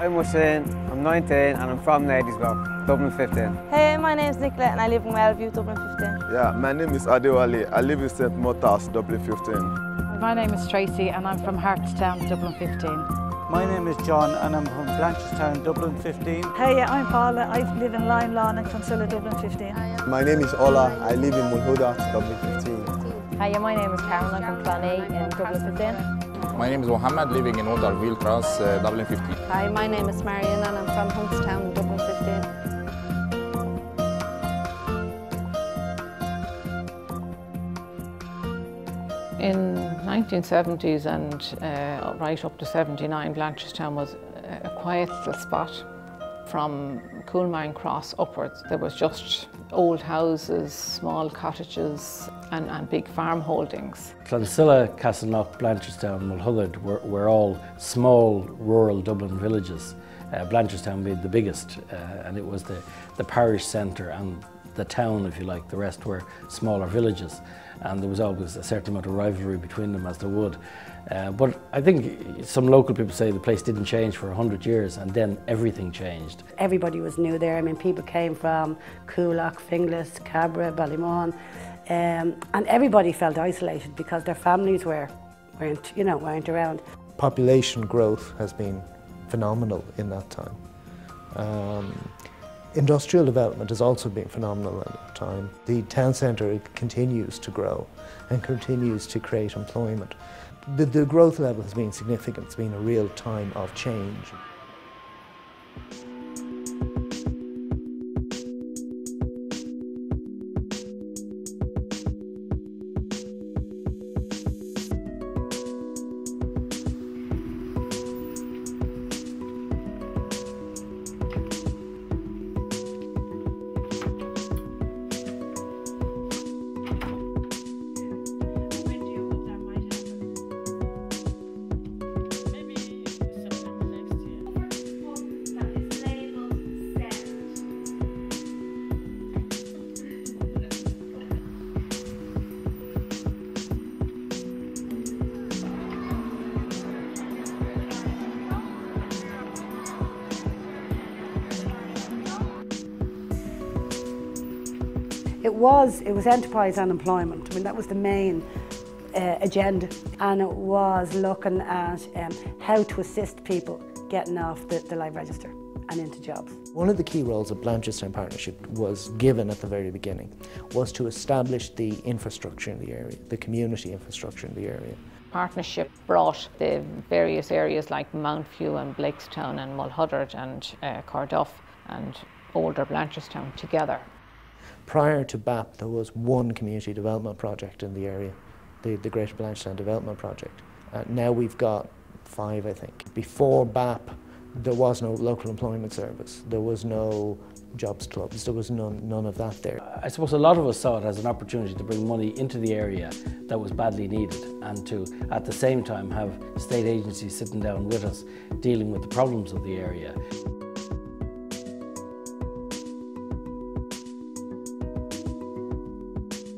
I'm Washington, I'm 19 and I'm from Ladysborough, Dublin 15. Hey, my name is Nicola and I live in Wellview, Dublin 15. Yeah, my name is Adewale. I live in St. Martha's, Dublin 15. My name is Tracy and I'm from Blanchardstown, Dublin 15. My name is John and I'm from Blanchardstown, Dublin 15. Hey, I'm Paula. I live in Limelawn and Clonsilla, Dublin 15. My name is Ola. I live in Mulhuda, Dublin 15. Hiya, my name is Caroline. I'm from Clonee in Dublin 15. My name is Mohammed, living in Wheelcross, Dublin 15. Hi, my name is Marion and I'm from Huntstown, Dublin 15. In 1970s and right up to 79, Blanchardstown was a quiet little spot. From Coolmine Cross upwards, there was just old houses, small cottages and big farm holdings. Clonsilla, Castleknock, Blanchardstown, Mulhuda were all small rural Dublin villages. Blanchardstown being the biggest, and it was the parish centre and the town, if you like. The rest were smaller villages, and there was always a certain amount of rivalry between them, as there would. But I think some local people say the place didn't change for 100 years and then everything changed. Everybody was new there. I mean, people came from Coolock, Finglas, Cabra, Ballymun, and everybody felt isolated because their families weren't around. Population growth has been phenomenal in that time. Industrial development has also been phenomenal at that time. The town centre continues to grow and continues to create employment. The growth level has been significant. It's been a real time of change. It was enterprise and employment. I mean, that was the main agenda, and it was looking at how to assist people getting off the live register and into jobs. One of the key roles that Blanchardstown Partnership was given at the very beginning was to establish the infrastructure in the area, the community infrastructure in the area. Partnership brought the various areas like Mountfew and Blakestown and Mulhuda and Carduff and older Blanchardstown together. Prior to BAP, there was one community development project in the area, the Greater Blanchardstown Development Project. Now we've got 5, I think. Before BAP, there was no local employment service. There was no jobs clubs. There was none of that there. I suppose a lot of us saw it as an opportunity to bring money into the area that was badly needed, and to, at the same time, have state agencies sitting down with us, dealing with the problems of the area.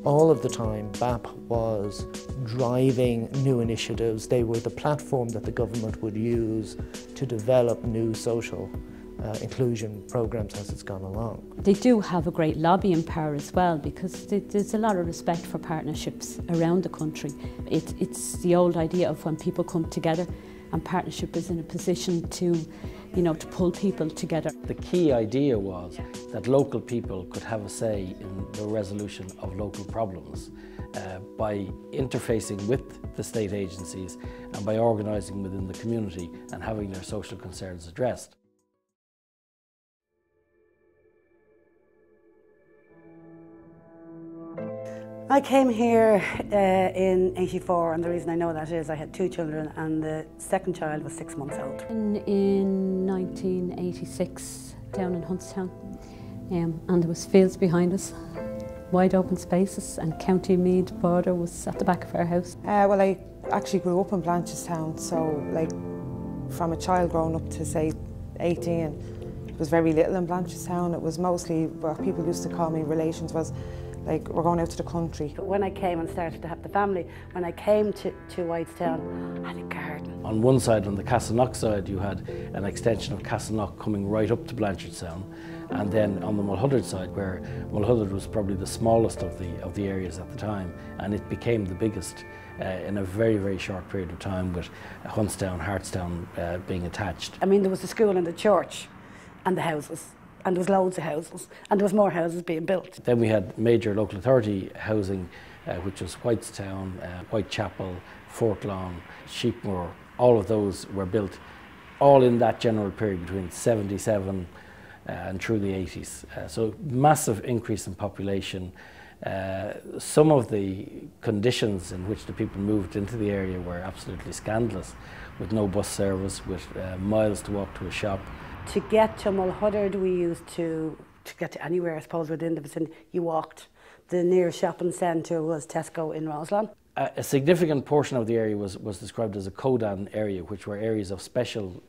All of the time, BAP was driving new initiatives. They were the platform that the government would use to develop new social inclusion programs as it's gone along. They do have a great lobbying power as well, because there's a lot of respect for partnerships around the country. It's the old idea of when people come together, and partnership is in a position to, to pull people together. The key idea was that local people could have a say in the resolution of local problems by interfacing with the state agencies and by organising within the community and having their social concerns addressed. I came here in '84, and the reason I know that is I had 2 children and the second child was 6 months old. In 1986, down in Huntstown, and there was fields behind us, wide open spaces, and County Meath border was at the back of our house. Well, I actually grew up in Blanchardstown, so like from a child growing up to say 18, it was very little in Blanchardstown. It was mostly what people used to call me relations, was like we're going out to the country. But when I came and started to have the family, when I came to Whitestown, I had a garden. On one side, on the Castleknock side, you had an extension of Castleknock coming right up to Blanchardstown, and then on the Mulhuddard side, where Mulhuddard was probably the smallest of the areas at the time, and it became the biggest in a very, very short period of time, with Huntstown, Hartstown being attached. I mean, there was the school and the church and the houses, and there was loads of houses, and there was more houses being built. Then we had major local authority housing, which was Whitestown, Whitechapel, Fortlawn, Sheepmoor. All of those were built all in that general period between 77 and through the 80s. So massive increase in population. Some of the conditions in which the people moved into the area were absolutely scandalous, with no bus service, with miles to walk to a shop. To get to Mulhuddard, we used to get to anywhere, I suppose, within the vicinity, you walked. The nearest shopping centre was Tesco in Roslyn. A significant portion of the area was described as a Codan area, which were areas of special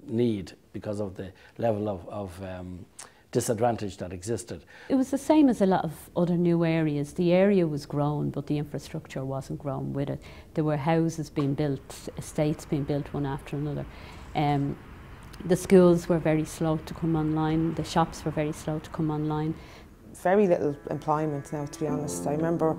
need because of the level of disadvantage that existed. It was the same as a lot of other new areas. The area was grown, but the infrastructure wasn't grown with it. There were houses being built, estates being built one after another. The schools were very slow to come online, the shops were very slow to come online. Very little employment now, to be honest. I remember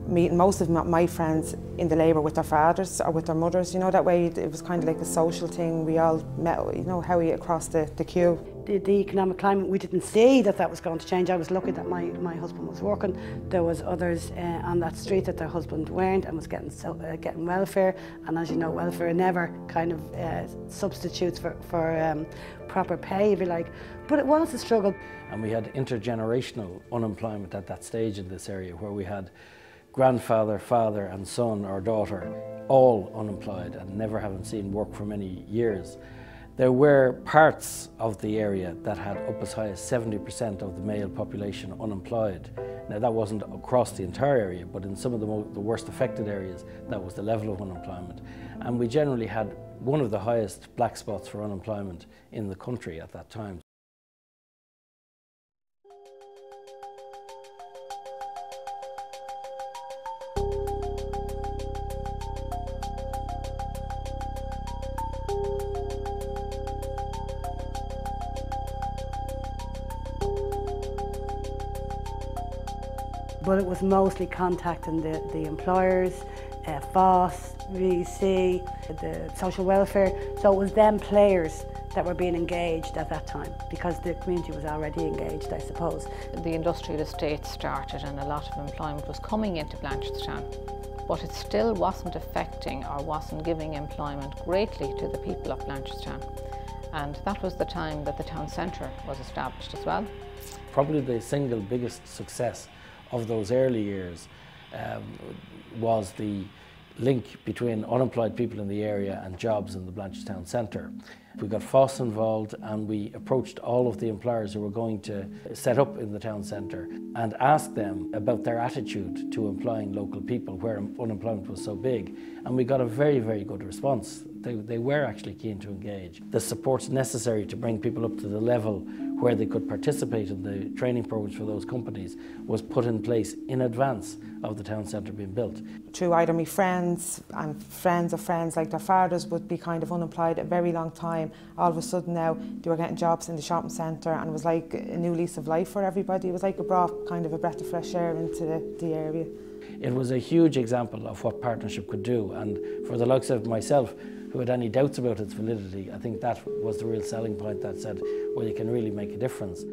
meeting most of my friends in the labour with their fathers or with their mothers, you know, that way it was kind of like a social thing. We all met, you know, how we across the queue. The economic climate, we didn't see that was going to change. I was lucky that my husband was working. There was others on that street that their husband weren't and was getting welfare. And as you know, welfare never kind of substitutes for proper pay, if you like. But it was a struggle. And we had intergenerational unemployment at that stage in this area, where we had grandfather, father and son or daughter all unemployed and never having seen work for many years. There were parts of the area that had up as high as 70% of the male population unemployed. Now that wasn't across the entire area, but in some of the worst affected areas, that was the level of unemployment. And we generally had one of the highest black spots for unemployment in the country at that time. But it was mostly contacting the employers, FOSS, VC, the social welfare. So it was them players that were being engaged at that time, because the community was already engaged, I suppose. The industrial estate started and a lot of employment was coming into Blanchardstown, but it still wasn't affecting or wasn't giving employment greatly to the people of Blanchardstown. And that was the time that the town centre was established as well. Probably the single biggest success of those early years was the link between unemployed people in the area and jobs in the Blanchardstown centre. We got FOSS involved and we approached all of the employers who were going to set up in the town centre and asked them about their attitude to employing local people where unemployment was so big. And we got a very, very good response. They were actually keen to engage. The supports necessary to bring people up to the level where they could participate in the training programs for those companies was put in place in advance of the town centre being built. Through either my friends and friends of friends, like their fathers would be kind of unemployed a very long time. All of a sudden now they were getting jobs in the shopping centre, and it was like a new lease of life for everybody. It was like it brought kind of a breath of fresh air into the area. It was a huge example of what partnership could do, and for the likes of myself, who had any doubts about its validity, I think that was the real selling point that said, well, you can really make a difference.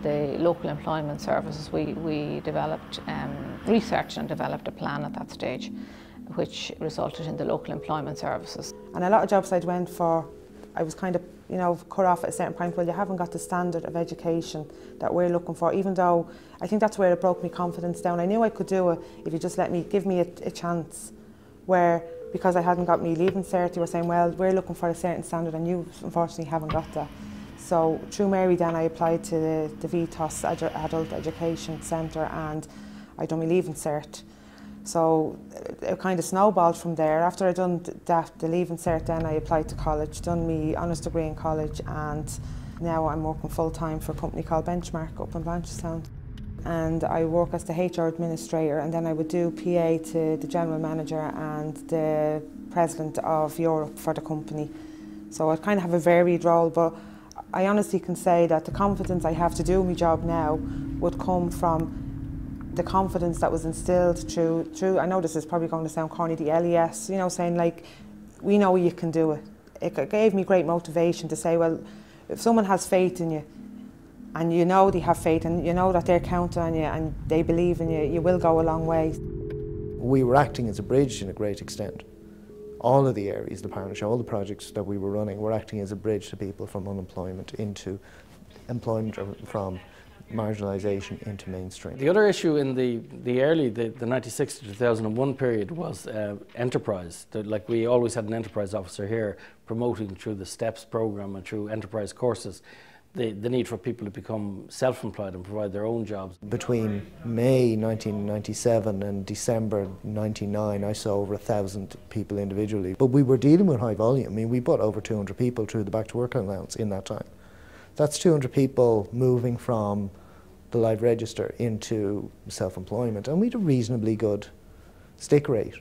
The local employment services, we developed, researched and developed a plan at that stage, which resulted in the local employment services. And a lot of jobs I'd went for, I was kind of, you know, cut off at a certain point. Well, you haven't got the standard of education that we're looking for, even though I think that's where it broke my confidence down. I knew I could do it if you just give me a chance, where because I hadn't got me leaving cert, they were saying, well, we're looking for a certain standard and you unfortunately haven't got that. So through Mary then I applied to the VTOS Adult Education Centre and I done my leaving cert. So it kind of snowballed from there. After I done that, the leaving cert, then I applied to college, done my honours degree in college, and now I'm working full time for a company called Benchmark up in Blanchardstown. And I work as the HR administrator, and then I would do PA to the general manager and the president of Europe for the company. So I kind of have a varied role, but I honestly can say that the confidence I have to do my job now would come from the confidence that was instilled through, I know this is probably going to sound corny, the LES, you know, saying like, we know you can do it. It gave me great motivation to say, well, if someone has faith in you, and you know they have faith, and you know that they're counting on you, and they believe in you, you will go a long way. We were acting as a bridge in a great extent. All of the areas, the partnership, all the projects that we were running were acting as a bridge to people from unemployment into employment, from marginalisation into mainstream. The other issue in the 96 to 2001 period was enterprise. Like, we always had an enterprise officer here promoting through the STEPS programme and through enterprise courses the need for people to become self-employed and provide their own jobs. Between May 1997 and December 99, I saw over 1,000 people individually. But we were dealing with high volume. I mean, we put over 200 people through the back to work allowance in that time. That's 200 people moving from the live register into self-employment, and we had a reasonably good stick rate